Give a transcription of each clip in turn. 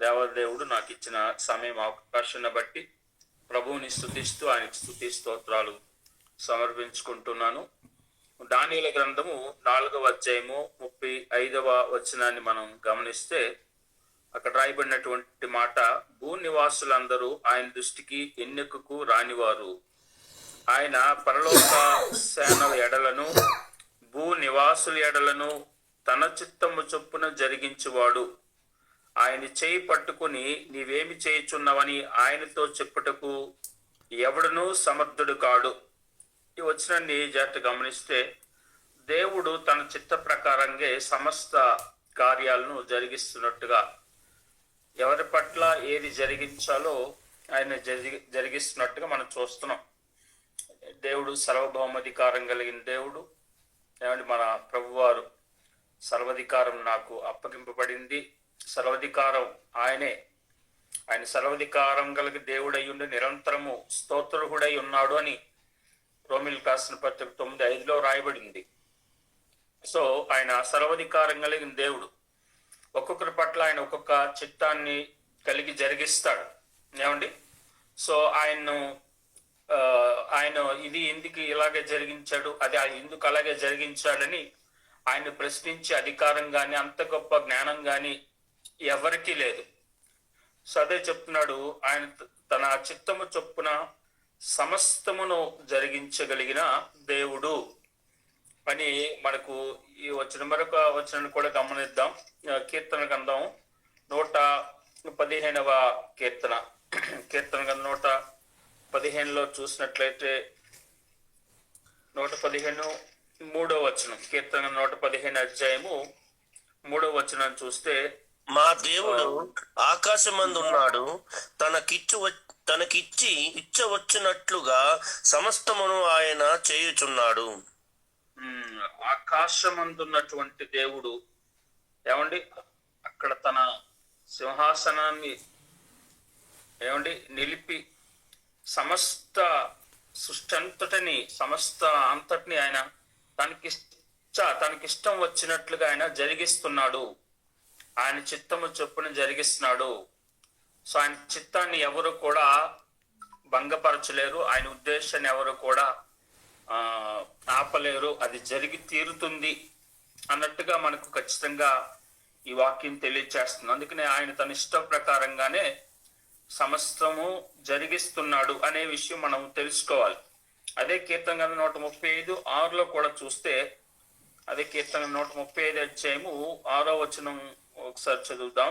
దేవదేవుడు నాకు ఇచ్చిన సమయం అవకాశాన్ని బట్టి ప్రభువుని స్తుతిస్తూ ఆయనకి స్తుతి స్తోత్రాలు సమర్పించుకుంటున్నాను. దానియేలు గ్రంథము 4వ అధ్యాయము 35వ వచనాన్ని మనం గమనిస్తే అక్కడ రాయబడినటువంటి మాట, భూనివాసులందరూ ఆయన దృష్టికి ఎన్నికకు రానివారు, ఆయన పరలోక సేనల ఎడలను భూనివాసుల ఎడలను తన చిత్తము చొప్పున జరిగించువాడు. ఆయన చేయి పట్టుకుని నీవేమి చేయుచున్నావని ఆయనతో చెప్పుటకు ఎవడునూ సమర్థుడు కాడు. ఈ వచనాన్ని జాగ్రత్త గమనిస్తే దేవుడు తన చిత్త ప్రకారంగా సమస్త కార్యాలను జరిగిస్తున్నట్టుగా, ఎవరి పట్ల ఏది జరిగించాలో ఆయన జరిగిస్తున్నట్టుగా మనం చూస్తున్నాం. దేవుడు సర్వభౌమాధికారం కలిగిన దేవుడు. ఏమంటే మన ప్రభువారు సర్వాధికారం నాకు అప్పగింపబడింది, సర్వాధికారం ఆయనే, ఆయన సర్వాధికారం కలిగి దేవుడై ఉండి నిరంతరము స్తోత్రుడై ఉన్నాడు అని రోమిలకు రాసిన పత్రిక 9:5 రాయబడింది. సో ఆయన సర్వాధికారం కలిగిన దేవుడు. ఒక్కొక్కరి పట్ల ఆయన ఒక్కొక్క చిత్తాన్ని కలిగి జరిగిస్తాడు. ఏమండి, సో ఆయన ఇది ఎందుకు ఇలాగే జరిగించాడు, అది ఎందుకు అలాగే జరిగించాడని ఆయన ప్రశ్నించే అధికారం కానీ అంత గొప్ప జ్ఞానం కానీ ఎవరికీ లేదు. సో అదే చెప్తున్నాడు, ఆయన తన చిత్తము చొప్పున సమస్తమును జరిగించగలిగిన దేవుడు అని మనకు ఈ మరొక వచనాన్ని కూడా గమనిద్దాం. కీర్తన గ్రంథం 115వ కీర్తన గ్రంథం 115లో చూసినట్లయితే 115 3వ వచనం, కీర్తన 115 అధ్యాయము 3వ వచనం చూస్తే, మా దేవుడు ఆకాశమందున్నాడు, తనకిచ్చి ఇచ్చవచ్చునట్లుగా సమస్తమును ఆయన చేయుచున్నాడు. ఆకాశమందున్నటువంటి దేవుడు ఏమండి అక్కడ తన సింహాసనాన్ని నిలిపి సమస్త సృష్టి అంతటిని ఆయన తనకిష్టం వచ్చినట్లుగా ఆయన జరిగిస్తున్నాడు. ఆయన చిత్తము చొప్పున జరిగిస్తున్నాడు. సో ఆయన చిత్తాన్ని ఎవరు కూడా భంగపరచలేరు, ఆయన ఉద్దేశాన్ని ఎవరు కూడా ఆపలేరు. అది జరిగి తీరుతుంది అన్నట్టుగా మనకు ఖచ్చితంగా ఈ వాక్యం తెలియచేస్తుంది. అందుకనే ఆయన తన ఇష్ట ప్రకారంగానే సమస్తము జరిగిస్తున్నాడు అనే విషయం మనం తెలుసుకోవాలి. అదే కీర్తన 135:6లో కూడా చూస్తే, అదే కీర్తన 135 అధ్యాయము 6వ వచనం ఒకసారి చదువుదాం.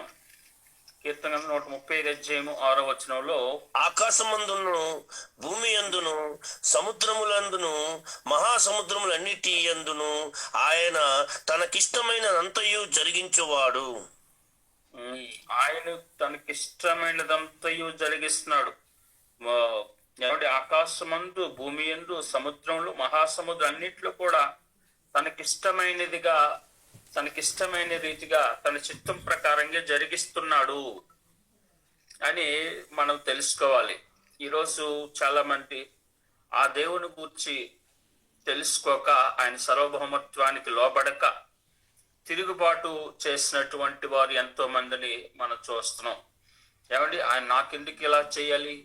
కీర్తన 135 అధ్యాయము 6వ వచనంలో, ఆకాశమందును భూమి యందును సముద్రములందును మహాసముద్రములన్నిటి యందును ఆయన తనకిష్టమైనదంతయు జరిగించువాడు. ఆయన తనకిష్టమైనదంతయు జరిగిస్తున్నాడు. ఆకాశమందు భూమి యందు సముద్రంలో మహాసముద్రం అన్నిట్లో కూడా తనకిష్టమైన రీతిగా తన చిత్తం ప్రకారంగా జరిగిస్తున్నాడు అని మనం తెలుసుకోవాలి. ఈరోజు చాలా మంది ఆ దేవుని గురించి తెలుసుకోక, ఆయన సార్వభౌమత్వానికి లోబడక తిరుగుబాటు చేసినటువంటి వారు ఎంతో మందిని మనం చూస్తున్నాం. ఏమండి, ఆయన నాకెందుకు ఇలా చేయాలి,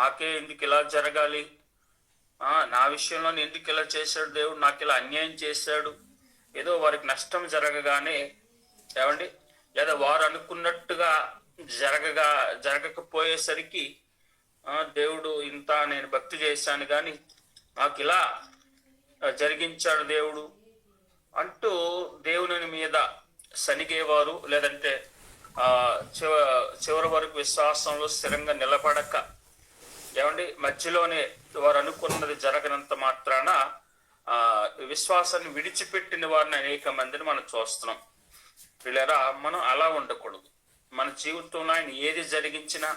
నాకే ఎందుకు ఇలా జరగాలి, నా విషయంలో ఎందుకు ఇలా చేశాడు దేవుడు, నాకు ఇలా అన్యాయం చేశాడు, ఏదో వారికి నష్టం జరగగానే ఏదో వారు అనుకున్నట్టుగా జరగకపోయేసరికి దేవుడు ఇంత నేను భక్తి చేశాను కానీ నాకు ఇలా జరిగించాడు దేవుడు అంటూ దేవుని మీద సనిగేవారు, లేదంటే చివరి వరకు విశ్వాసంలో స్థిరంగా నిలబడక మధ్యలోనే వారు అనుకున్నది జరగనంత మాత్రాన విశ్వాసాన్ని విడిచిపెట్టిన వారిని అనేక మందిని మనం చూస్తున్నాం. పిల్లరా, మనం అలా ఉండకూడదు. మన జీవితంలో ఆయన ఏది జరిగించినా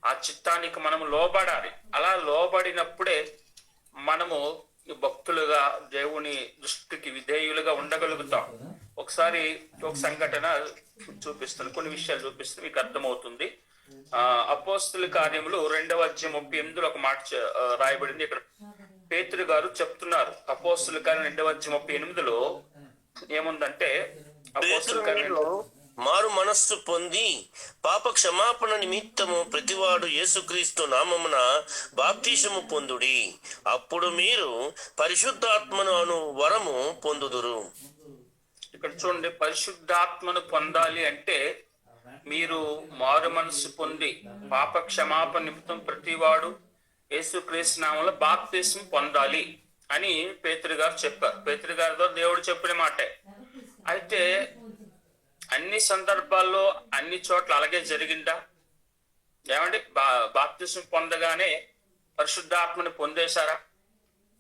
ఆ చిత్తానికి మనము లోబడాలి. అలా లోబడినప్పుడే మనము భక్తులుగా దేవుని దృష్టికి విధేయులుగా ఉండగలుగుతాం. ఒక సంఘటన చూపిస్తాను, కొన్ని విషయాలు చూపిస్తే మీకు అర్థమవుతుంది. అపోస్తుల కార్యములు 2వ అధ్యాయం 38లో ఒక మాట రాయబడింది. ఇక్కడ పేతురు గారు చెప్తున్నారు. అపోస్తుల కార్యం 2వ అధ్యాయం 38లో ఏముందంటే, మారు మనస్సు పొంది పాప క్షమాపణ నిమిత్తము ప్రతివాడు యేసుక్రీస్తు నామమున బాప్తిసము పొందుడి, అప్పుడు మీరు పరిశుద్ధాత్మను అను వరము పొందుదురు. ఇక్కడ చూడండి, పరిశుద్ధాత్మను పొందాలి అంటే మీరు మారు మనస్సు పొంది పాప క్షమాపణ నిమిత్తం ప్రతివాడు యేసుక్రీస్తు నామములో బాప్తిసం పొందాలి అని పేతురు గారు చెప్పారు. పేతురు గారితో దేవుడు చెప్పిన మాటే. అయితే అన్ని సందర్భాల్లో అన్ని చోట్ల అలాగే జరిగిందా? ఏమండి, బాప్తిసం పొందగానే పరిశుద్ధాత్మని పొందేశారా?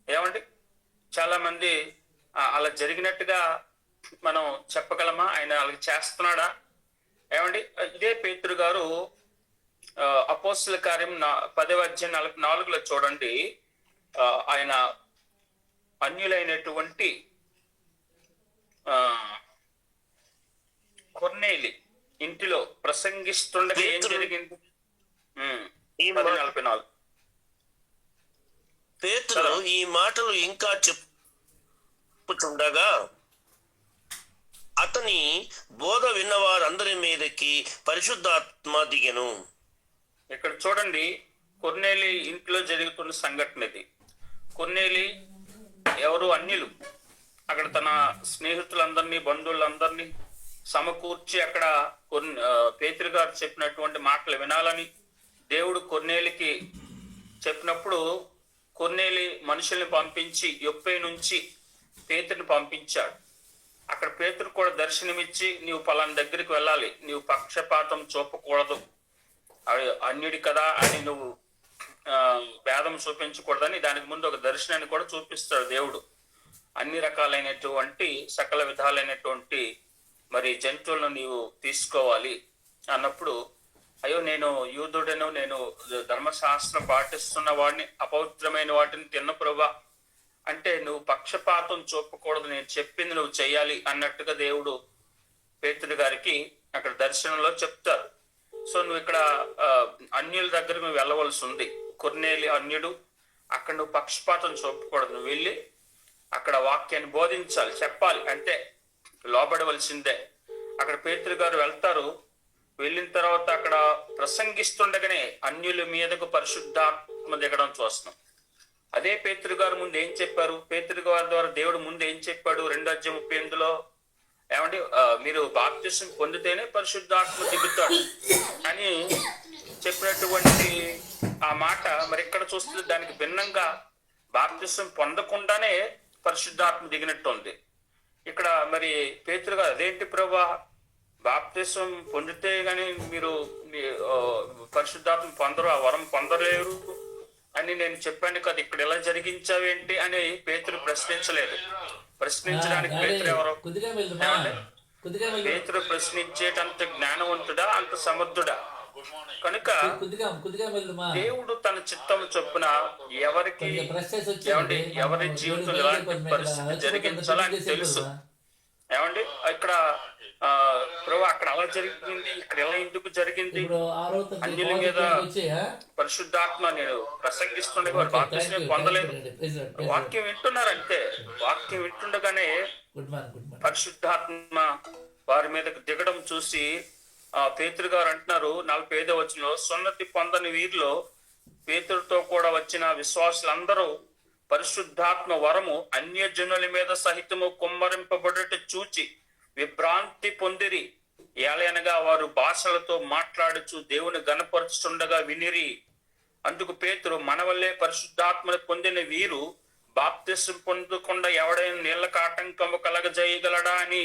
ఏమండి, చాలా మంది అలా జరిగినట్టుగా మనం చెప్పగలమా? ఆయన అలాగే చేస్తున్నాడా? ఏమండి, ఇదే పేతురు గారు అపోస్తుల కార్యం 10:44 చూడండి. ఆయన అన్యులైనటువంటి కొర్నేలి ఇంటిలో ప్రసంగిస్తుండగా ఏం జరిగింది? 10:44. పేతురు ఈ మాటలు ఇంకా చెప్పుచుండగా అతని బోధ విన్నవారందరి మీదకి పరిశుద్ధాత్మ దిగెను. ఇక్కడ చూడండి, కొర్నేలి ఇంట్లో జరుగుతున్న సంఘటన ఇది. కొర్నేలి ఎవరు? అన్యులు. అక్కడ తన స్నేహితులందరినీ, బంధువులందరినీ సమకూర్చి అక్కడ పేతురు గారు చెప్పినటువంటి మాటలు వినాలని దేవుడు కొర్నేలికి చెప్పినప్పుడు కొర్నేలి మనుషుల్ని పంపించి యొప్పే నుంచి పేతురుని పంపించాడు. అక్కడ పేతురు కూడా దర్శనమిచ్చి, నీవు పలానా దగ్గరికి వెళ్ళాలి, నీవు పక్షపాతం చూపకూడదు, అన్యుడి కదా అని నువ్వు భేదం చూపించకూడదని దానికి ముందు ఒక దర్శనాన్ని కూడా చూపిస్తాడు దేవుడు. అన్ని రకాలైనటువంటి సకల విధాలైనటువంటి మరి జంతువులను నీవు తీసుకోవాలి అన్నప్పుడు, అయ్యో నేను యూదుడను, నేను ధర్మశాస్త్రం పాటిస్తున్న వాడిని, అపవిత్రమైన వాటిని తిన్న ప్రభా అంటే నువ్వు పక్షపాతం చూపకూడదు, నేను చెప్పింది నువ్వు చెయ్యాలి అన్నట్టుగా దేవుడు పేతురు గారికి అక్కడ దర్శనంలో చెప్తారు. సో నువ్వు ఇక్కడ అన్యుల దగ్గర నువ్వు వెళ్ళవలసి ఉంది. కొర్నేలి అన్యుడు, అక్కడ నువ్వు పక్షపాతం చూపకూడదు, నువ్వు వెళ్ళి అక్కడ వాక్యాన్ని బోధించాలి, చెప్పాలి, అంటే లోబడవలసిందే. అక్కడ పేతురు గారు వెళ్తారు. వెళ్ళిన తర్వాత అక్కడ ప్రసంగిస్తుండగానే అన్యుల మీదకు పరిశుద్ధాత్మ దిగడం చూస్తున్నాం. అదే పేతురు గారు ముందు ఏం చెప్పారు? పేతురు గారి ద్వారా దేవుడు ముందు ఏం చెప్పాడు? 2:38 ఏమంటే మీరు బాప్తిసం పొందితేనే పరిశుద్ధాత్మ దిగుతాడు అని చెప్పినటువంటి ఆ మాట మరి ఇక్కడ చూస్తే దానికి భిన్నంగా బాప్తిసం పొందకుండానే పరిశుద్ధాత్మ దిగినట్టు ఉంది. ఇక్కడ మరి పేతురు గారు అదేంటి ప్రభా, బాప్తిసం పొందితే గాని మీరు పరిశుద్ధాత్మ పొందరు, ఆ వరం పొందలేరు అని నేను చెప్పాను కదా, ఇక్కడ ఎలా జరిగించావేంటి అని పేతురు ప్రశ్నించలేదు. ప్రశ్నించడానికి పేతురు ఎవరు? పేతురు ప్రశ్నించేటంత జ్ఞానవంతుడా, అంత సమర్థుడా? కనుక దేవుడు తన చిత్తం చొప్పున ఎవరికి ఏమండి ఎవరి జీవితం ఎలాంటి పరిస్థితి జరిగించాలని తెలుసు. ఏమండి ఇక్కడ ప్రభు అక్కడ అలా జరిగింది, ఇక్కడ ఎలా ఎందుకు జరిగింది? అన్యుల మీద పరిశుద్ధాత్మ నేను ప్రసంగిస్తుండే వారు బాప్తిసం పొందలేదు. వాక్యం వింటున్నారంటే వాక్యం వింటుండగానే పరిశుద్ధాత్మ వారి మీదకి దిగడం చూసి పేతురు గారు అంటున్నారు 45వ వచనంలో, సున్నతి పొందని వీరిలో పేతురుతో కూడా వచ్చిన విశ్వాసులందరూ పరిశుద్ధాత్మ వరము అన్యజనుల మీద సహితము కుమ్మరింపబడుట చూచి విభ్రాంతి పొందిరి. ఏలయనగా వారు భాషలతో మాట్లాడుచు దేవుని గణపరుచుండగా వినిరి. అందుకు పేతురు, మన వల్లే పరిశుద్ధాత్మను పొందిన వీరు బాప్తిసం పొందకుండా ఎవడైనా నీళ్లకు ఆటంకము కలగజేయగలడా అని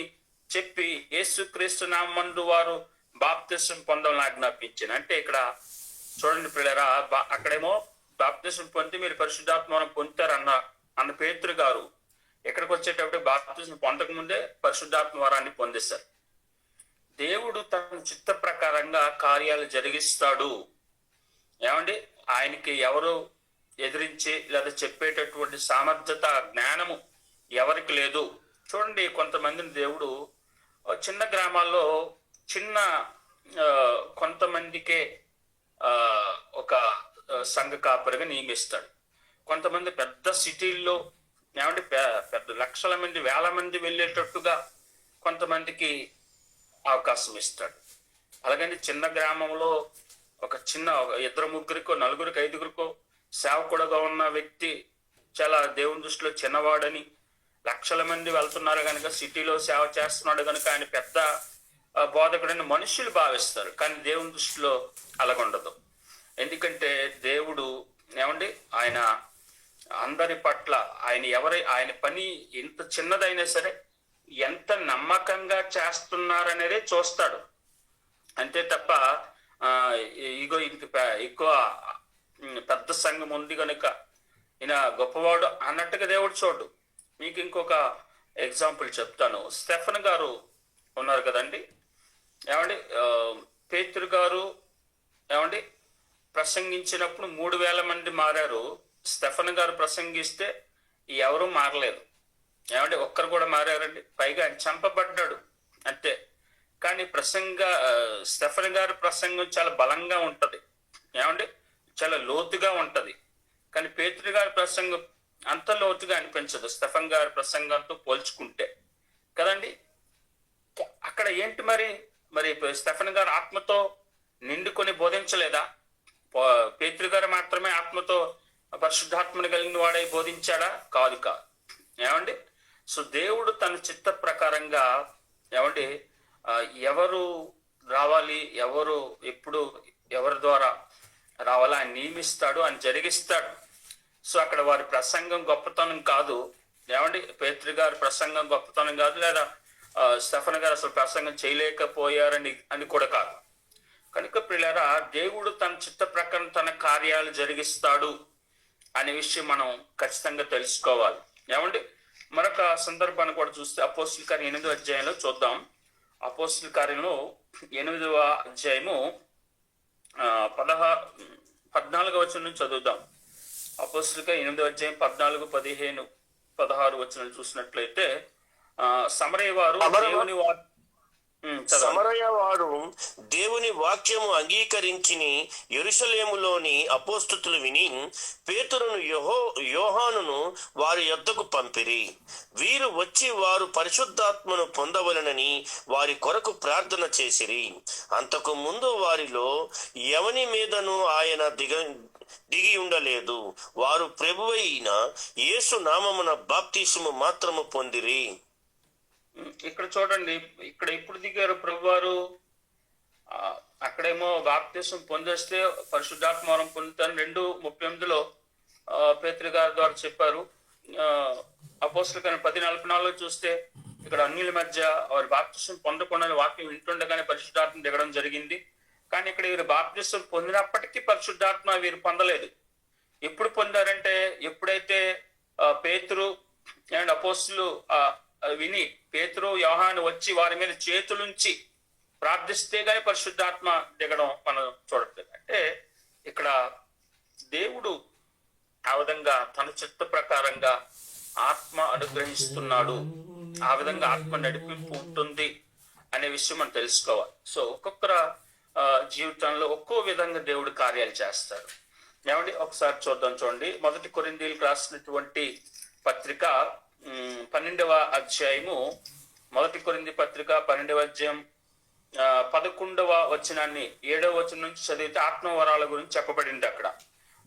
చెప్పి యేసుక్రీస్తు నామందు వారు బాప్తిసం పొందాలని ఆజ్ఞాపించాను. అంటే ఇక్కడ చూడండి పిల్లరా, అక్కడేమో బాప్తిసం పొంది మీరు పరిశుద్ధాత్మ పొందుతారు అన్న పేతురు గారు ఎక్కడికి వచ్చేటప్పుడు బాప్తిసం పొందక ముందే పరిశుద్ధాత్మ వరాన్ని పొందేశారు. దేవుడు తన చిత్త ప్రకారంగా కార్యాలు జరిగిస్తాడు. ఏమండి, ఆయనకి ఎవరు ఎదిరించి లేదా చెప్పేటటువంటి సామర్థ్యత, జ్ఞానము ఎవరికి లేదు. చూడండి, కొంతమందిని దేవుడు చిన్న గ్రామాల్లో చిన్న కొంతమందికే ఒక సంఘ కాపరిగా నియమిస్తాడు. కొంతమంది పెద్ద సిటీల్లో ఏమంటే పెద్ద లక్షల మంది, వేల మంది వెళ్ళేటట్టుగా కొంతమందికి అవకాశం ఇస్తాడు. అలాగని చిన్న గ్రామంలో ఒక ఇద్దరు ముగ్గురికో నలుగురికి ఐదుగురికో సేవకుడుగా ఉన్న వ్యక్తి చాలా దేవుని దృష్టిలో చిన్నవాడని, లక్షల మంది వెళ్తున్నారు కనుక సిటీలో సేవ చేస్తున్నాడు కనుక ఆయన పెద్ద బోధకుడని మనుషులు భావిస్తారు. కానీ దేవుని దృష్టిలో అలాగుండదు. ఎందుకంటే దేవుడు ఏమండి ఆయన అందరి పట్ల ఆయన పని ఎంత చిన్నదైనా సరే ఎంత నమ్మకంగా చేస్తున్నారనేదే చూస్తాడు. అంతే తప్ప ఇగో ఇంక ఎక్కువ పెద్ద సంఘం ఉంది కనుక ఈయన గొప్పవాడు అన్నట్టుగా దేవుడు చూడు. మీకు ఇంకొక ఎగ్జాంపుల్ చెప్తాను. స్టెఫెన్ గారు ఉన్నారు కదండి, ఏమండి పేతురు గారు ఏమండి ప్రసంగించినప్పుడు 3000 మంది మారారు. స్టెఫెన్ గారు ప్రసంగిస్తే ఎవరు మారలేదు. ఏమంటే ఒక్కరు కూడా మారారండి. పైగా ఆయన చంపబడ్డాడు అంతే. కానీ స్టెఫెన్ గారి ప్రసంగం చాలా బలంగా ఉంటది, ఏమండి చాలా లోతుగా ఉంటది. కానీ పేతురు గారి ప్రసంగం అంత లోతుగా అనిపించదు స్టెఫెన్ గారి ప్రసంగంతో పోల్చుకుంటే కదండి. అక్కడ ఏంటి మరి స్టెఫెన్ గారు ఆత్మతో నిండుకొని బోధించలేదా? పేతురు గారు మాత్రమే ఆత్మతో పరిశుద్ధాత్మని కలిగిన వాడై బోధించాడా? కాదు. ఏమండి సో దేవుడు తన చిత్త ప్రకారంగా ఏమండి ఎవరు రావాలి, ఎప్పుడు ఎవరి ద్వారా రావాలా అని నియమిస్తాడు, అని జరిగిస్తాడు. సో అక్కడ వారి ప్రసంగం గొప్పతనం కాదు, ఏమండి పేతురు గారి ప్రసంగం గొప్పతనం కాదు, లేదా స్టెఫెన్ గారు అసలు ప్రసంగం చేయలేకపోయారని కూడా కాదు. కనుక ప్రియులారా, దేవుడు తన చిత్త ప్రకారం తన కార్యాలు జరిగిస్తాడు అనే విషయం మనం ఖచ్చితంగా తెలుసుకోవాలి. ఏమండి మరొక సందర్భాన్ని కూడా చూస్తే అపోస్తలుల కార్యం 8వ అధ్యాయంలో చూద్దాం. అపోస్తలుల కార్యంలో 8వ అధ్యాయము 14వ వచనం నుంచి చదువుదాం. అపోస్తలుల కార్యం 8వ అధ్యాయం 14, 15, 16 వచనాలు చూసినట్లయితే సమరయవాడు దేవుని వాక్యము అంగీకరించి యెరూషలేములోని అపోస్తలులు విని పేతురును యోహానును వారి యొద్దకు పంపిరి. వీరు వచ్చి వారు పరిశుద్ధాత్మను పొందవలెనని వారి కొరకు ప్రార్థన చేసిరి. అంతకు ముందు వారిలో ఎవని మీదను ఆయన దిగి ఉండలేదు. వారు ప్రభువైన యేసు నామమున బాప్తిసము మాత్రము పొందిరి. ఇక్కడ చూడండి, ఇక్కడ ఎప్పుడు దిగారు ప్రభువారు? అక్కడేమో బాప్తిసం పొందేస్తే పరిశుద్ధాత్మ వరం పొందుతారు 2:38 పేతురు గారి ద్వారా చెప్పారు. అపోస్తలుల కార్యం 10:44 చూస్తే ఇక్కడ అన్యుల మధ్య వారి బాప్తిసం పొందకుండా వాక్యం వింటుండగానే పరిశుద్ధాత్మ దిగడం జరిగింది. కానీ ఇక్కడ వీరు బాప్తిసం పొందినప్పటికీ పరిశుద్ధాత్మ వీరు పొందలేదు. ఎప్పుడు పొందారంటే ఎప్పుడైతే పేతురు అండ్ అపోస్తలులు విని పేతురు యోహాను వచ్చి వారి మీద చేతులుంచి ప్రార్థిస్తే గానీ పరిశుద్ధాత్మ దిగడం మనం చూడట్లేదు. అంటే ఇక్కడ దేవుడు ఆ విధంగా తన చిత్త ప్రకారంగా ఆత్మ అనుగ్రహిస్తున్నాడు, ఆ విధంగా ఆత్మ నడిపింపు ఉంటుంది అనే విషయం మనం తెలుసుకోవాలి. సో ఒక్కొక్కరు జీవితంలో ఒక్కో విధంగా దేవుడు కార్యాలు చేస్తారు. ఏమండి ఒకసారి చూడండి. 1 కొరింథీయులకు రాసినటువంటి పత్రిక 12వ అధ్యాయము 1 కొరింథీ పత్రిక 12వ అధ్యాయం 11వ వచనాన్ని 7వ వచనం నుంచి చదివితే ఆత్మవరాల గురించి చెప్పబడింది అక్కడ.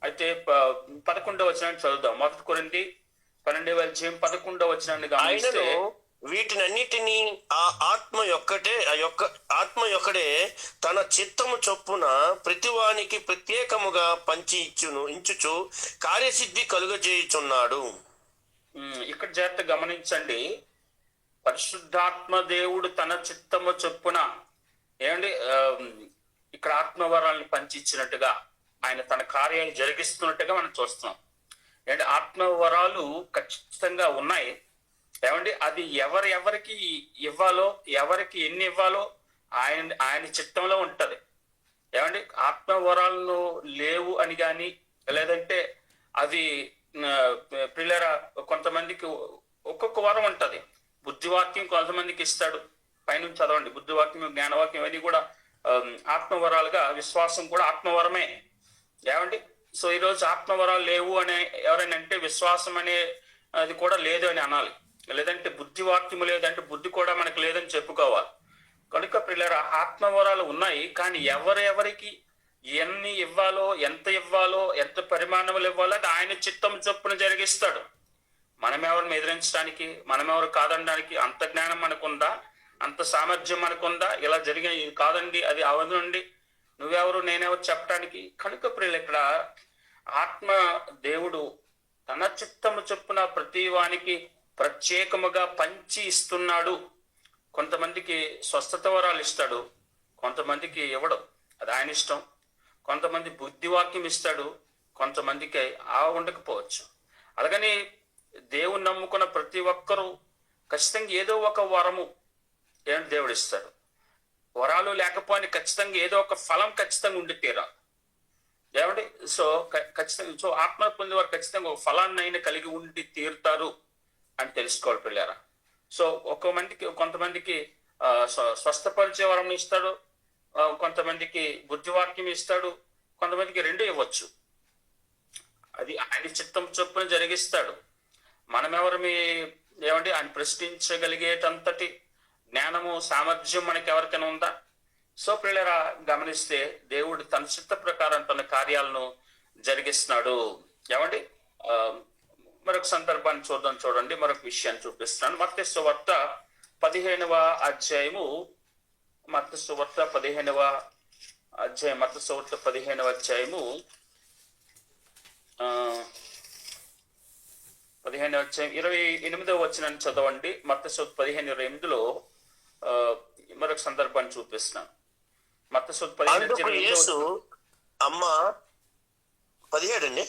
అయితే 11వ వచనాన్ని చదువుదాం. 1 కొరింథీ 12వ అధ్యాయం 11వ వచనాన్ని గమనిస్తే వీటినన్నిటినీ ఆత్మ యొక్కడే తన చిత్తము చొప్పున ప్రతివానికి ప్రత్యేకముగా పంచి ఇంచుచు కార్యసిద్ధి కలుగజేయుచున్నాడు. ఇక్కడ జాగ్రత్త గమనించండి. పరిశుద్ధాత్మ దేవుడు తన చిత్తము చొప్పున ఏమండి ఇక్కడ ఆత్మవరాలను పంచిచ్చినట్టుగా ఆయన తన కార్యాలు జరిగిస్తున్నట్టుగా మనం చూస్తున్నాం. ఏమంటే ఆత్మవరాలు ఖచ్చితంగా ఉన్నాయి. ఏమండి అది ఎవరికి ఇవ్వాలో, ఎవరికి ఎన్ని ఇవ్వాలో ఆయన చిత్తంలో ఉంటది. ఏమండి ఆత్మవరాలను లేవు అని కానీ, లేదంటే అది పిల్లరా కొంతమందికి ఒక్కొక్క వరం ఉంటది. బుద్ధివాక్యం కొంతమందికి ఇస్తాడు. పైనుంచి చదవండి, బుద్ధివాక్యం, జ్ఞానవాక్యం ఇవన్నీ కూడా ఆత్మవరాలుగా, విశ్వాసం కూడా ఆత్మవరమే. ఏమండి సో ఈరోజు ఆత్మవరాలు లేవు అనే ఎవరైనా అంటే విశ్వాసం అనే అది కూడా లేదు అని అనాలి. లేదంటే బుద్ధివాక్యము లేదంటే బుద్ధి కూడా మనకు లేదని చెప్పుకోవాలి. కనుక పిల్లల ఆత్మవరాలు ఉన్నాయి, కానీ ఎవరెవరికి ఎన్ని ఇవ్వాలో, ఎంత పరిమాణములు ఇవ్వాలో అది ఆయన చిత్తం చొప్పున జరిగిస్తాడు. మనమెవరిని ఎదిరించడానికి, మనమెవరు కాదనడానికి అంత జ్ఞానం మనకుందా, అంత సామర్థ్యం మనకుందా? ఇలా జరిగిన ఇది కాదండి, అది అవదండి, నువ్వెవరు నేనెవరు చెప్పడానికి? కనుక ప్రియులు ఇక్కడ ఆత్మ దేవుడు తన చిత్తము చొప్పున ప్రతి వానికి ప్రత్యేకముగా పంచి ఇస్తున్నాడు. కొంతమందికి స్వస్థత వరాలు ఇస్తాడు, కొంతమందికి ఇవ్వడు, అది ఆయన ఇష్టం. కొంతమంది బుద్ధివాక్యం ఇస్తాడు, కొంతమందికి ఉండకపోవచ్చు. అలాగని దేవుని నమ్ముకున్న ప్రతి ఒక్కరూ ఖచ్చితంగా ఏదో ఒక వరము ఏంటి దేవుడు ఇస్తాడు. వరాలు లేకపోయినా ఖచ్చితంగా ఏదో ఒక ఫలం ఖచ్చితంగా ఉండి తీరాలి. ఏమండి? సో ఖచ్చితంగా ఆత్మ పొందేవారు ఖచ్చితంగా ఒక ఫలాన్ని అయినా కలిగి ఉండి తీరుతారు అని తెలుసుకోవాలి పిల్లారా. సో కొంతమందికి స్వస్థపరిచే వరం ఇస్తాడు, కొంతమందికి బుద్ధివాక్యం ఇస్తాడు, కొంతమందికి రెండు ఇవ్వచ్చు. అది ఆయన చిత్తం చొప్పున జరిగిస్తాడు. మనమెవరమి ఏమండి ఆయన ప్రశ్నించగలిగేటంతటి జ్ఞానము, సామర్థ్యం మనకి ఎవరికైనా ఉందా? సో పిల్లరా గమనిస్తే దేవుడు తన చిత్త ప్రకారం తన కార్యాలను జరిగిస్తున్నాడు. ఏమండి? మరొక సందర్భాన్ని చూడండి, మరొక విషయాన్ని చూపిస్తున్నాను. మత్తయి సువార్త 15వ అధ్యాయము, మత్తయి సువార్త 15వ అధ్యాయం 28వ వచనాన్ని చదవండి. మత్తయి సువార్త 15:28లో మరొక సందర్భాన్ని చూపిస్తున్నాను. మత్తయి సువార్త 15:28 అమ్మా 17 అండి,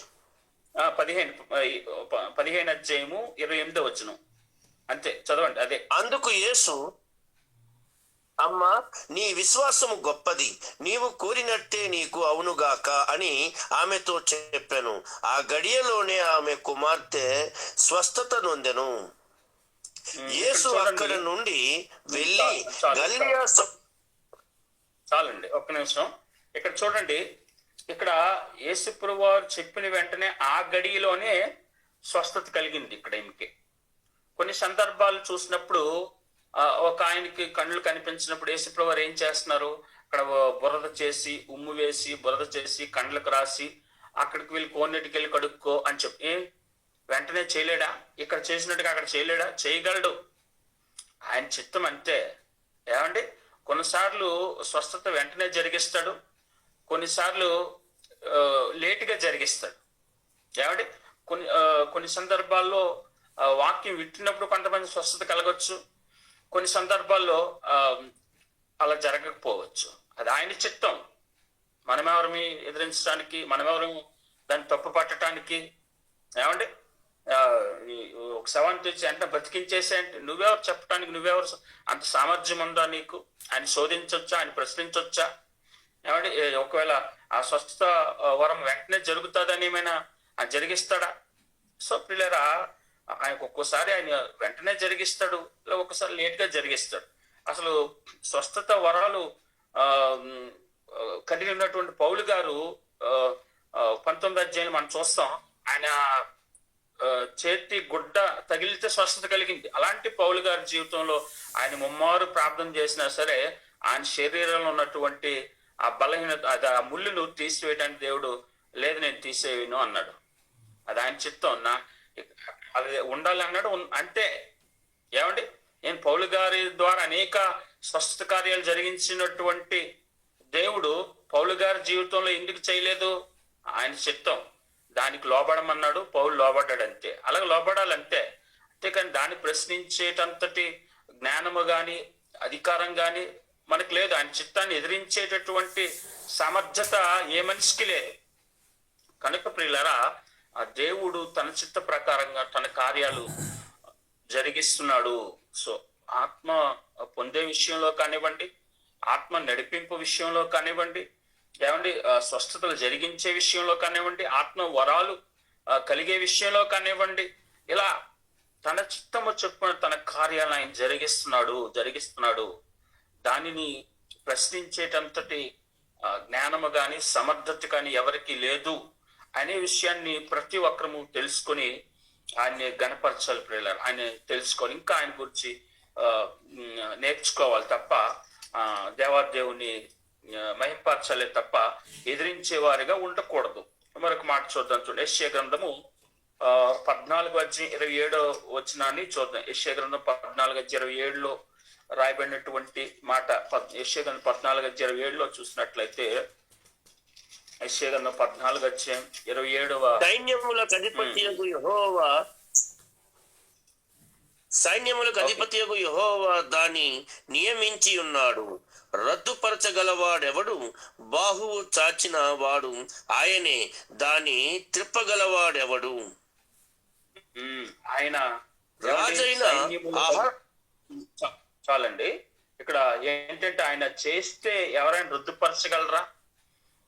15 అధ్యాయము 28వ వచనం అంతే చదవండి. అదే, అందుకు యేసు, అమ్మా నీ విశ్వాసము గొప్పది, నీవు కోరినట్టే నీకు అవునుగాక అని ఆమెతో చెప్పాను. ఆ గడియలోనే ఆమె కుమార్తె స్వస్థత నొందెను. యేసు అక్కడ నుండి వెళ్ళి గలిలయ. చాలండి, ఒక్క నిమిషం. ఇక్కడ చూడండి, ఇక్కడ యేసుప్రభువు వారు చెప్పిన వెంటనే ఆ గడియలోనే స్వస్థత కలిగింది. ఇక్కడ ఈమెకి కొన్ని సందర్భాలు చూసినప్పుడు ఒక ఆయనకి కళ్ళు కనిపించినప్పుడు యేసుప్రభువు వారు ఏం చేస్తున్నారు, అక్కడ బురద చేసి, ఉమ్ము వేసి, బురద చేసి కళ్ళకు రాసి అక్కడికి వెళ్ళి కోనేటికి వెళ్ళి కడుక్కో అని చెప్పి వెంటనే చేయలేడా? ఇక్కడ చేసినట్టుగా అక్కడ చేయలేడా? చేయగలడు. ఆయన చిత్తం అంతే. ఏమండి? కొన్నిసార్లు స్వస్థత వెంటనే జరిగిస్తాడు, కొన్నిసార్లు లేటుగా జరిగిస్తాడు. ఏమండి? కొన్ని సందర్భాల్లో వాక్యం వింటున్నప్పుడు కొంతమంది స్వస్థత కలగవచ్చు, కొన్ని సందర్భాల్లో అలా జరగకపోవచ్చు. అది ఆయన చిత్తం. మనమెవరిని ఎదిరించడానికి, మనమెవరు దాన్ని తప్పు పట్టడానికి? ఏమండి? ఒక శవాన్ని తెచ్చి అంటే బతికించేసే అంటే నువ్వెవరు చెప్పడానికి? నువ్వెవరు? అంత సామర్థ్యం ఉందా నీకు? ఆయన శోధించొచ్చా? ఆయన ప్రశ్నించొచ్చా? ఏమండి? ఒకవేళ ఆ స్వస్థ వరం వెంటనే జరుగుతుందని ఏమైనా జరిగిస్తాడా? సో పిల్లరా, ఆయనకు ఒక్కోసారి ఆయన వెంటనే జరిగిస్తాడు, ఒక్కోసారి లేట్గా జరిగిస్తాడు. అసలు స్వస్థత వరాలు కలిగి ఉన్నటువంటి పౌలు గారు 19వ అధ్యాయం మనం చూస్తాం, ఆయన చేతి గుడ్డ తగిలితే స్వస్థత కలిగింది. అలాంటి పౌలు గారి జీవితంలో ఆయన ముమ్మారు ప్రార్థన చేసినా సరే ఆయన శరీరంలో ఉన్నటువంటి ఆ బలహీనత, అది ఆ ముళ్ళును తీసివేయడానికి దేవుడు లేదు నేను తీసేయను అన్నాడు. అది ఆయన చిత్తం. అది ఉండాలి అన్నాడు, అంతే. ఏమండి? నేను పౌలు గారి ద్వారా అనేక స్వస్థత కార్యాలు జరిగించినటువంటి దేవుడు పౌలు గారి జీవితంలో ఎందుకు చేయలేదు? ఆయన చిత్తం. దానికి లోబడమన్నాడు, పౌలు లోబడ్డాడు, అంతే. అలాగే లోబడాలంతే. అంతేకాని దాన్ని ప్రశ్నించేటంతటి జ్ఞానము గాని అధికారం గాని మనకు లేదు. ఆయన చిత్తాన్ని ఎదిరించేటటువంటి సమర్థత ఏ మనిషికి లేదు. కనుక ప్రియులారా, ఆ దేవుడు తన చిత్త ప్రకారంగా తన కార్యాలు జరిగిస్తున్నాడు. సో ఆత్మ పొందే విషయంలో కానివ్వండి, ఆత్మ నడిపింపు విషయంలో కానివ్వండి, ఏమండి స్వస్థతలు జరిగించే విషయంలో కానివ్వండి, ఆత్మ వరాలు కలిగే విషయంలో కానివ్వండి, ఇలా తన చిత్తము చొప్పున తన కార్యాలను ఆయన జరిగిస్తున్నాడు. దానిని ప్రశ్నించేటంతటి జ్ఞానము గాని సమర్థత కానీ ఎవరికి లేదు అనే విషయాన్ని ప్రతి ఒక్కరము తెలుసుకొని ఆయన్ని గణపరచాలి. ప్రియులారా, ఆయన తెలుసుకొని ఇంకా ఆయన గురించి నేర్చుకోవాలి తప్ప దేవాదేవుని మహింపరచాలే తప్ప ఎదిరించే వారిగా ఉండకూడదు. మరొక మాట చూద్దాం. చూడండి, యెషయా గ్రంథము 14:27 వచనాన్ని చూద్దాం. యెషయా గ్రంథం 14:27లో రాయబడినటువంటి మాట. యెషయా గ్రంథం 14:27లో చూసినట్లయితే, యెషయా గ్రంథం 14:27 సైన్యములకు అధిపతియగు యెహోవా దాని నియమించి ఉన్నాడు. రద్దుపరచగలవాడెవడు? బాహువు చాచిన వాడు ఆయనే, దాని త్రిప్పగలవాడెవడు? ఆయన రాజైన చాలండి. ఇక్కడ ఏంటంటే, ఆయన చేస్తే ఎవరైనా రద్దుపరచగలరా?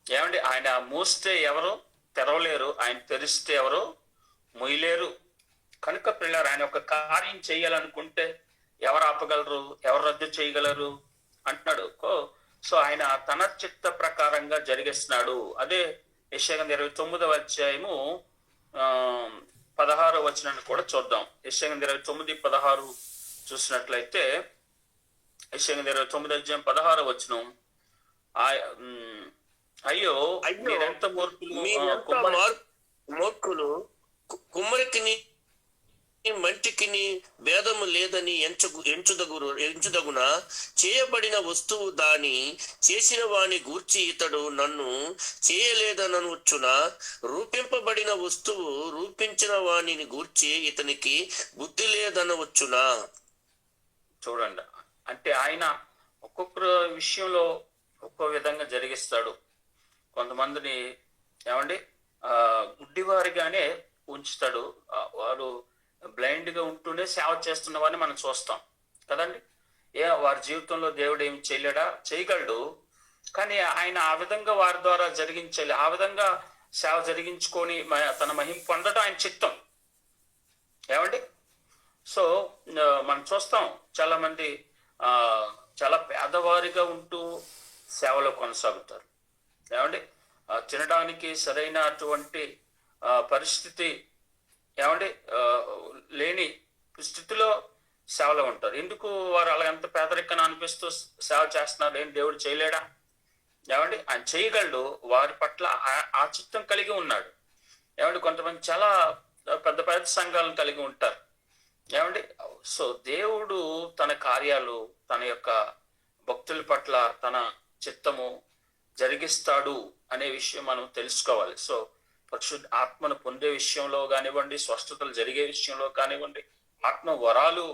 ఏమండి, ఆయన మూస్తే ఎవరు తెరవలేరు, ఆయన తెరిస్తే ఎవరు మొయ్యలేరు. కనుక పిల్లలు, ఆయన ఒక కార్యం చేయాలనుకుంటే ఎవరు ఆపగలరు, ఎవరు రద్దు చేయగలరు అంటున్నాడు. సో ఆయన తన చిత్త ప్రకారంగా జరిగిస్తున్నాడు. అదే యెషయా గ్రంథం 29వ అధ్యాయము 16వ వచనాన్ని కూడా చూద్దాం. యెషయా గ్రంథం 29:16 చూసినట్లయితే, యెషయా గ్రంథం 29వ అధ్యాయం 16వ వచనం, అయ్యో మీరెంత మూర్ఖులు, కుమ్మరికిని మంటికిని భేదము లేదని ఎంచుదగున చేయబడిన వస్తువు దాని చేసిన వాని గూర్చి ఇతడు నన్ను చేయలేదనవచ్చునా? రూపింపబడిన వస్తువు రూపించిన వానిని గూర్చి ఇతనికి బుద్ధి లేదనవచ్చునా? చూడండి, అంటే ఆయన ఒక్కొక్క విషయంలో ఒక్కో విధంగా జరిగిస్తాడు. కొంతమందిని ఏమండి గుడ్డివారిగానే ఉంచుతాడు. వారు బ్లైండ్ గా ఉంటూనే సేవ చేస్తున్న వారిని మనం చూస్తాం కదండి. వారి జీవితంలో దేవుడు ఏమి చేయలేడా? చేయగలడు. కానీ ఆయన ఆ విధంగా వారి ద్వారా జరిగించాలి. ఆ విధంగా సేవ జరిగించుకొని తన మహిమ పొందడం ఆయన చిత్తం. ఏమండి, సో మనం చూస్తాం చాలా మంది చాలా పేదవారిగా ఉంటూ సేవలో కొనసాగుతారు. ఏమండి, తినడానికి సరైనటువంటి పరిస్థితి ఏమండి లేని స్థితిలో సేవలో ఉంటారు. ఎందుకు వారు అలా ఎంత పేదరికను అనిపిస్తూ సేవ చేస్తున్నారు? ఏం దేవుడు చేయలేడా? ఏమండి, ఆయన చేయగలడు. వారి పట్ల ఆ చిత్తం కలిగి ఉన్నాడు. ఏమండి, కొంతమంది చాలా పెద్ద పెద్ద సంఘాలను కలిగి ఉంటారు. ఏమండి, సో దేవుడు తన కార్యాలు తన యొక్క భక్తుల పట్ల తన చిత్తము జరిగిస్తాడు అనే విషయం మనం తెలుసుకోవాలి. సో పరిశుద్ధ ఆత్మను పొందే విషయంలో కానివ్వండి, స్వస్థతలు జరిగే విషయంలో కానివ్వండి, ఆత్మ వరాలు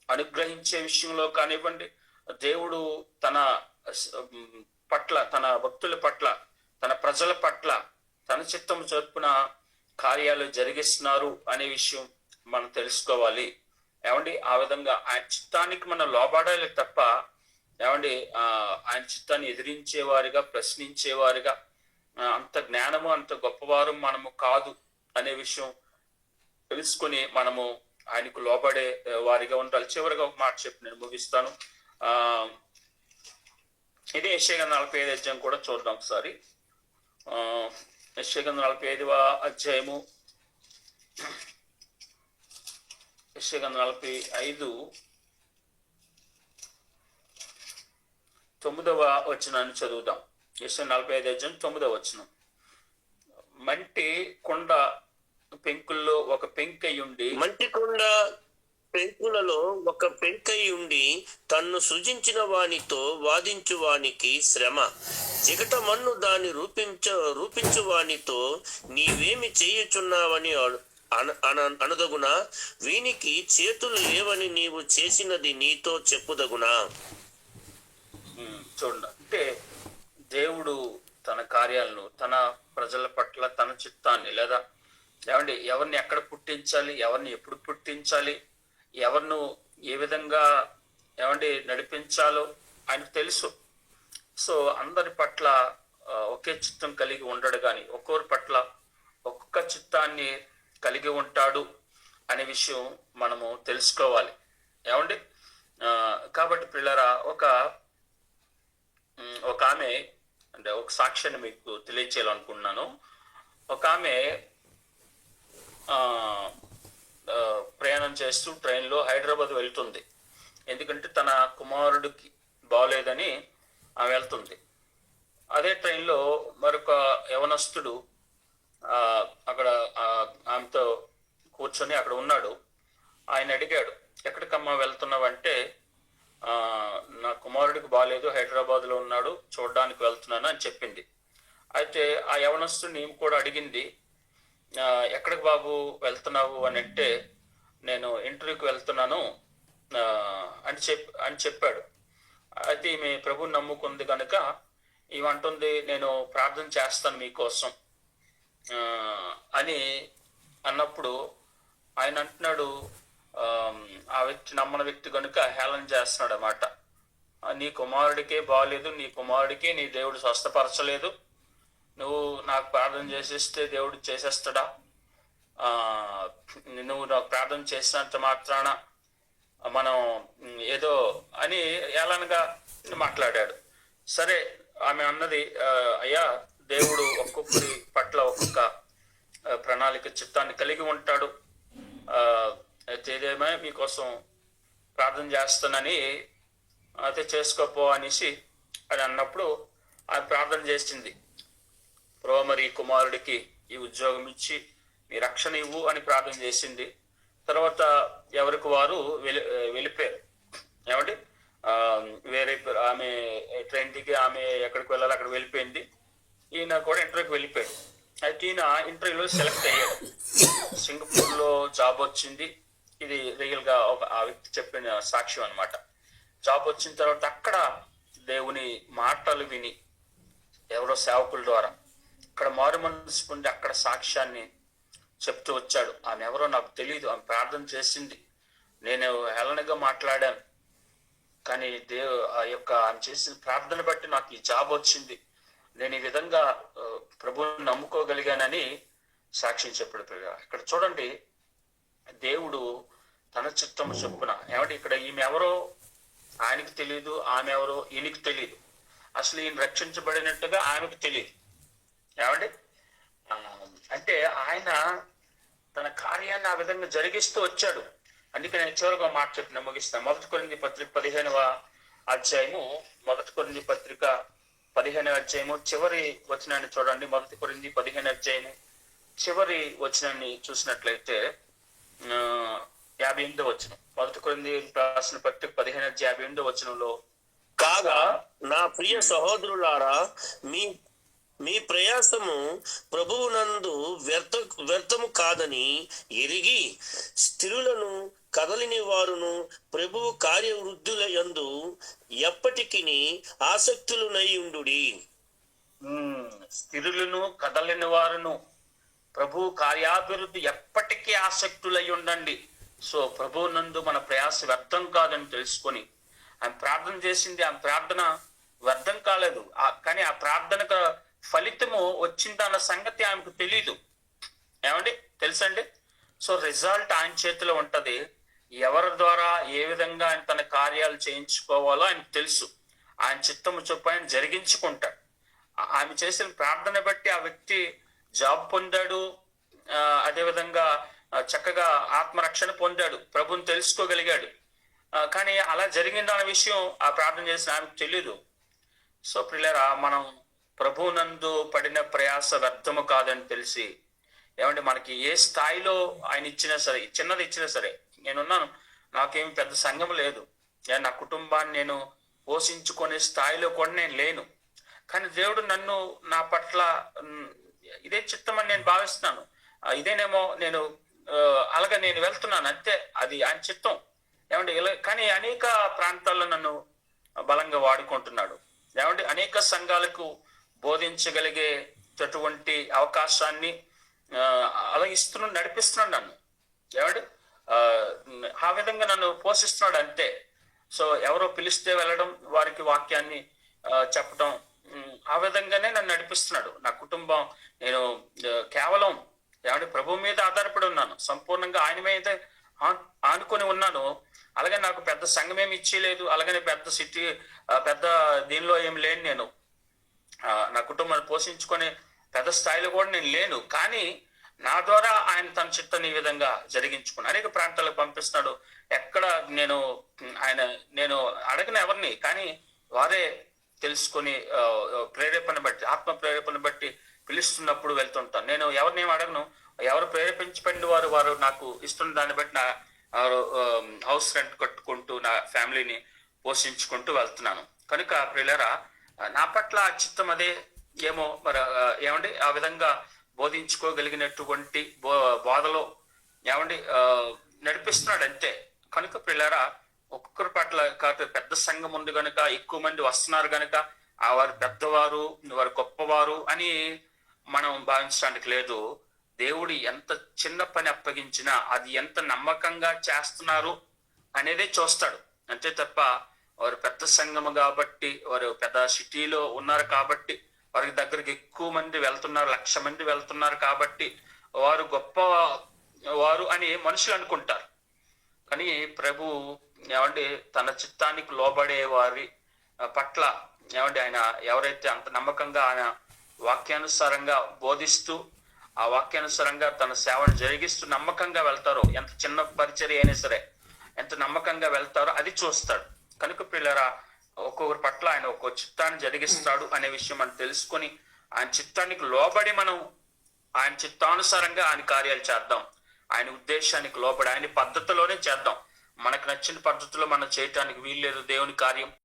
అనుగ్రహించే విషయంలో కానివ్వండి, దేవుడు తన పట్ల, తన భక్తుల పట్ల, తన ప్రజల పట్ల తన చిత్తము చొప్పున కార్యాలు జరిగిస్తున్నారు అనే విషయం మనం తెలుసుకోవాలి. ఏమండి, ఆ విధంగా ఆయన చిత్తానికి మనం లోబడాలి తప్ప ఏమండి ఆయన చిత్తాన్ని ఎదిరించేవారిగా, ప్రశ్నించేవారిగా, అంత జ్ఞానము అంత గొప్పవారు మనము కాదు అనే విషయం తెలుసుకొని మనము ఆయనకు లోబడే వారిగా ఉండాలి. చివరిగా ఒక మాట చెప్పి నేను ముగిస్తాను. ఇదే యెషయా గ్రంథం 45వ అధ్యాయం కూడా చూద్దాం ఒకసారి. యెషయా గ్రంథం 45వ అధ్యాయము, యెషయా గ్రంథం 45 9వ వచనాన్ని చదువుదాం. యెషయా 45 అధ్యాయం 9వ వచనం, మంటి కొండ పెంకుల్లో ఒక పెంకయ్యుండి, మంటి కొండ పెంకులలో ఒక పెంకయ్యుండి తన్ను సృజించిన వానితో వాదించు వానికి శ్రమ. జిగట మన్ను దాన్ని రూపించు వానితో నీవేమి చేయుచున్నావని అనదగునా? వీనికి చేతులు లేవని నీవు చేసినది నీతో చెప్పుదగునా? చూడండి, అంటే దేవుడు తన కార్యాలను తన ప్రజల పట్ల తన చిత్తాన్ని, లేదా ఏమండి ఎవరిని ఎక్కడ పుట్టించాలి, ఎవరిని ఎప్పుడు పుట్టించాలి, ఎవరిను ఏ విధంగా ఏమండి నడిపించాలో ఆయనకు తెలుసు. సో అందరి పట్ల ఒకే చిత్తం కలిగి ఉండడు, కానీ ఒక్కొక్కరి పట్ల ఒక్కొక్క చిత్తాన్ని కలిగి ఉంటాడు అనే విషయం మనము తెలుసుకోవాలి. ఏమండి, కాబట్టి పిల్లరా, ఒక ఆమె, అంటే ఒక సాక్ష్యాన్ని మీకు తెలియచేయాలనుకుంటున్నాను. ఒక ఆమె ప్రయాణం చేస్తూ ట్రైన్లో హైదరాబాద్ వెళ్తుంది. ఎందుకంటే తన కుమారుడికి బాగోలేదని ఆమె వెళ్తుంది. అదే ట్రైన్లో మరొక యవనస్తుడు అక్కడ ఆమెతో కూర్చొని అక్కడ ఉన్నాడు. ఆయన అడిగాడు, ఎక్కడికమ్మా వెళ్తున్నావంటే, నా కుమారుడికి బాగాలేదు, హైదరాబాద్లో ఉన్నాడు, చూడడానికి వెళ్తున్నాను అని చెప్పింది. అయితే ఆ యవనస్తుడిని కూడా అడిగింది, ఎక్కడికి బాబు వెళ్తున్నావు అని అంటే, నేను ఇంటర్వ్యూకి వెళ్తున్నాను అని చెప్పాడు. అయితే ఈమె ప్రభుని నమ్ముకుంది కనుక ఈమంటుంది, నేను ప్రార్థన చేస్తాను మీకోసం అని అన్నప్పుడు ఆయన అంటున్నాడు, ఆ వ్యక్తి నమ్మని వ్యక్తి కనుక హేళన చేస్తున్నాడు అన్నమాట. నీ కుమారుడికే బాగలేదు, నీ కుమారుడికే నీ దేవుడు స్వస్థపరచలేదు, నువ్వు నాకు ప్రార్థన చేసేస్తే దేవుడు చేసేస్తాడా, నువ్వు నాకు ప్రార్థన చేసినంత మాత్రాన మనం ఏదో అని ఏలనగా మాట్లాడాడు. సరే, ఆమె అన్నది, అయ్యా, దేవుడు ఒక్కొక్కరి పట్ల ఒక్కొక్క ప్రణాళిక చిత్తాన్ని కలిగి ఉంటాడు, అయితే ఏదేమో మీకోసం ప్రార్థన చేస్తానని అయితే చేసుకోపో అనేసి అని అన్నప్పుడు ఆమె ప్రార్థన చేసింది. ప్రభు, మరి కుమారుడికి ఈ ఉద్యోగం ఇచ్చి మీ రక్షణ ఇవ్వు అని ప్రార్థన చేసింది. తర్వాత ఎవరికి వారు వెళ్ళిపోయారు. ఏమండి, వేరే ఆమె ట్రైన్ దిగి ఆమె ఎక్కడికి వెళ్ళాలి అక్కడ వెళ్ళిపోయింది. ఈయన కూడా ఇంటర్వ్యూకి వెళ్ళిపోయాడు. అయితే ఈయన ఇంటర్వ్యూలో సెలెక్ట్ అయ్యాడు. సింగపూర్లో జాబ్ వచ్చింది. ఇది రియల్గా ఆ వ్యక్తి చెప్పిన సాక్ష్యం అనమాట. జాబ్ వచ్చిన తర్వాత అక్కడ దేవుని మాటలు విని ఎవరో సేవకుల ద్వారా అక్కడ మారు మనసు పొంది అక్కడ సాక్ష్యాన్ని చెప్తూ వచ్చాడు. ఆమె ఎవరో నాకు తెలియదు, ఆమె ప్రార్థన చేసింది, నేను హేళనగా మాట్లాడాను, కానీ ఆ యొక్క ఆమె చేసిన ప్రార్థన బట్టి నాకు ఈ జాబ్ వచ్చింది, నేను ఈ విధంగా ప్రభువుని నమ్ముకోగలిగానని సాక్ష్యం చెప్పాడు. ఇక్కడ చూడండి, దేవుడు తన చిత్తము చొప్పున, ఏమంటే ఇక్కడ ఈమె ఎవరో ఆయనకి తెలియదు, ఆమె ఎవరో ఈయనకి తెలియదు, అసలు ఈయన రక్షించబడినట్టుగా ఆమెకు తెలియదు. ఏమండి, అంటే ఆయన తన కార్యాన్ని ఆ విధంగా జరిగిస్తూ వచ్చాడు. అందుకే నేను చివరిగా మాట చెప్పిన ముగిస్తాను. 1 కొరింథీ పత్రిక 15వ అధ్యాయము 1 కొరింథీ పత్రిక 15వ అధ్యాయము చివరి వచనాన్ని చూడండి. 1 కొరింథీ 15 అధ్యాయము చివరి వచనాన్ని చూసినట్లయితే 58వ వచనం. 1 కొరింథీ రాసిన పత్రిక 15 అధ్యాయం 58వ వచనంలో, కాగా నా ప్రియ సహోదరులారా, మీ ప్రయాసము ప్రభువునందు వ్యర్థము కాదని ఎరిగి స్థిరులను కదలిని వారును ప్రభువు కార్యవృద్ధుల యందు ఎప్పటికీ ఆసక్తులునై ఉండుడి. స్థిరులను కదలిని వారును ప్రభు కార్యాభివృద్ధి ఎప్పటికీ ఆసక్తులై ఉండండి. సో ప్రభువు నందు మన ప్రయాస వ్యర్థం కాదని తెలుసుకొని ఆమె ప్రార్థన చేసింది. ఆమె ప్రార్థన వ్యర్థం కాలేదు, కానీ ఆ ప్రార్థనకు ఫలితము వచ్చిందన్న సంగతి ఆమెకు తెలీదు. ఏమండి, తెలుసండి? సో రిజల్ట్ ఆయన చేతిలో ఉంటది. ఎవరి ద్వారా ఏ విధంగా ఆయన తన కార్యాలు చేయించుకోవాలో ఆయనకు తెలుసు. ఆయన చిత్తము చొప్పు ఆయన జరిగించుకుంటాడు. ఆమె చేసిన ప్రార్థన బట్టి ఆ వ్యక్తి జాబ్ పొందాడు, అదేవిధంగా చక్కగా ఆత్మరక్షణ పొందాడు, ప్రభుని తెలుసుకోగలిగాడు. కానీ అలా జరిగిందన్న విషయం ఆ ప్రార్థన చేసిన ఆమెకు తెలీదు. సో ప్రియులారా, మనం ప్రభువునందు పడిన ప్రయాస వ్యర్థము కాదని తెలిసి, ఏమంటే మనకి ఏ స్థాయిలో ఆయన ఇచ్చినా సరే, చిన్నది ఇచ్చినా సరే, నేనున్నాను, నాకేమి పెద్ద సంఘం లేదు, నా కుటుంబాన్ని నేను పోషించుకునే స్థాయిలో కూడా నేను లేను, కానీ దేవుడు నన్ను నా పట్ల ఇదే చిత్తమని నేను భావిస్తున్నాను, ఇదేనేమో నేను అలాగా నేను వెళ్తున్నాను అంతే, అది ఆయన చిత్తం. ఏమంటే ఇలా కానీ అనేక ప్రాంతాల్లో నన్ను బలంగా వాడుకుంటున్నాడు. ఏమంటే అనేక సంఘాలకు బోధించగలిగేటటువంటి అవకాశాన్ని అలా ఇస్తున్నాడు, నడిపిస్తున్నాడు నన్ను. ఏమంటే ఆ విధంగా నన్ను పోషిస్తున్నాడు అంతే. సో ఎవరో పిలిస్తే వెళ్ళడం, వారికి వాక్యాన్ని చెప్పడం, ఆ విధంగానే నన్ను నడిపిస్తున్నాడు. నా కుటుంబం, నేను కేవలం ఏమంటే ప్రభు మీద ఆధారపడి ఉన్నాను, సంపూర్ణంగా ఆయన మీద ఆనుకొని ఉన్నాను. అలాగే నాకు పెద్ద సంఘం ఏమి ఇచ్చేయలేదు, అలాగనే పెద్ద సిటీ పెద్ద దీనిలో ఏం లేను, నేను నా కుటుంబాన్ని పోషించుకునే పెద్ద స్థాయిలో కూడా నేను లేను. కానీ నా ద్వారా ఆయన తన చిత్తాన్ని ఈ విధంగా జరిగించుకుని అనేక ప్రాంతాలకు పంపిస్తున్నాడు. ఎక్కడ నేను అడగను ఎవరిని, కానీ వారే తెలుసుకొని ప్రేరేపణ బట్టి, ఆత్మ ప్రేరేపణ బట్టి పిలుస్తున్నప్పుడు వెళ్తుంటాను. నేను ఎవరిని ఏం అడగను. ఎవరు ప్రేరేపించబడిన వారు నాకు ఇస్తున్న దాన్ని బట్టి నా హౌస్ రెంట్ కట్టుకుంటూ నా ఫ్యామిలీని పోషించుకుంటూ వెళ్తున్నాను. కనుక ప్రియులారా, నా పట్ల ఆ చిత్తం అదే ఏమో మరి ఏమండి ఆ విధంగా బోధించుకోగలిగినటువంటి బోధలో ఏమండి నడిపిస్తున్నాడు అంతే. కనుక ప్రియులారా, ఒక్కొక్కరి పట్ల కాకపోతే పెద్ద సంఘం ఉంది కనుక, ఎక్కువ మంది వస్తున్నారు కనుక ఆ వారు పెద్దవారు, వారు గొప్పవారు అని మనం భావించడానికి లేదు. దేవుడు ఎంత చిన్న పని అప్పగించినా అది ఎంత నమ్మకంగా చేస్తున్నారు అనేదే చూస్తాడు అంతే తప్ప, వారు పెద్ద సంఘము కాబట్టి, వారు పెద్ద సిటీలో ఉన్నారు కాబట్టి, వారి దగ్గరికి ఎక్కువ మంది వెళ్తున్నారు, 1,00,000 మంది వెళ్తున్నారు కాబట్టి వారు గొప్ప వారు అని మనుషులు అనుకుంటారు. కానీ ప్రభు ఏమండి తన చిత్తానికి లోబడే వారి పట్ల ఏమండి ఆయన ఎవరైతే అంత నమ్మకంగా ఆయన వాక్యానుసారంగా బోధిస్తూ ఆ వాక్యానుసారంగా తన సేవను జరిగిస్తూ నమ్మకంగా వెళ్తారో, ఎంత చిన్న పరిచర్య అయినా సరే ఎంత నమ్మకంగా వెళ్తారో అది చూస్తాడు. కనుక పిల్లరా, ఒక్కొక్కరి పట్ల ఆయన ఒక్కో చిత్తాన్ని జరిగిస్తాడు అనే విషయం మనం తెలుసుకొని ఆయన చిత్తానికి లోబడి మనం ఆయన చిత్తానుసారంగా ఆయన కార్యాలు చేద్దాం. ఆయన ఉద్దేశానికి లోబడి ఆయన పద్ధతిలోనే చేద్దాం. మనకు నచ్చిన పద్ధతిలో మనం చేయటానికి వీల్లేదు దేవుని కార్యం.